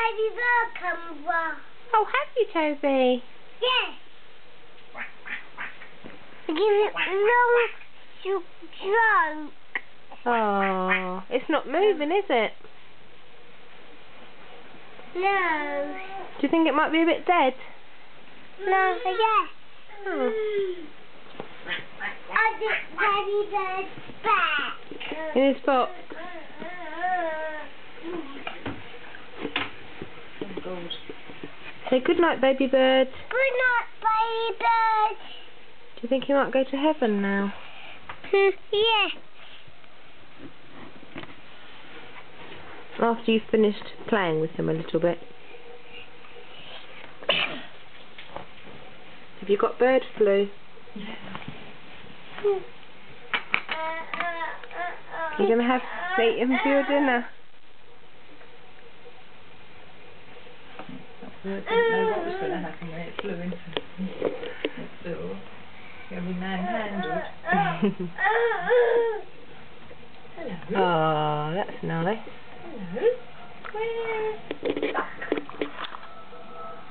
baby bird come from? Oh, have you, Toby? Yes. Give it a long stroke. Oh, it's not moving, is it? No. Do you think it might be a bit dead? No, yes. Oh. I get baby bird back. In his box. Oh, God. Say good night, baby bird. Good night, baby bird. Do you think he might go to heaven now? Yes. After you've finished playing with him a little bit. Have you got bird flu? You're going to have to eat him for your dinner. I didn't know what was going to happen when it flew into the door. It's going to be manhandled. Hello. Oh, that's nice. Hello.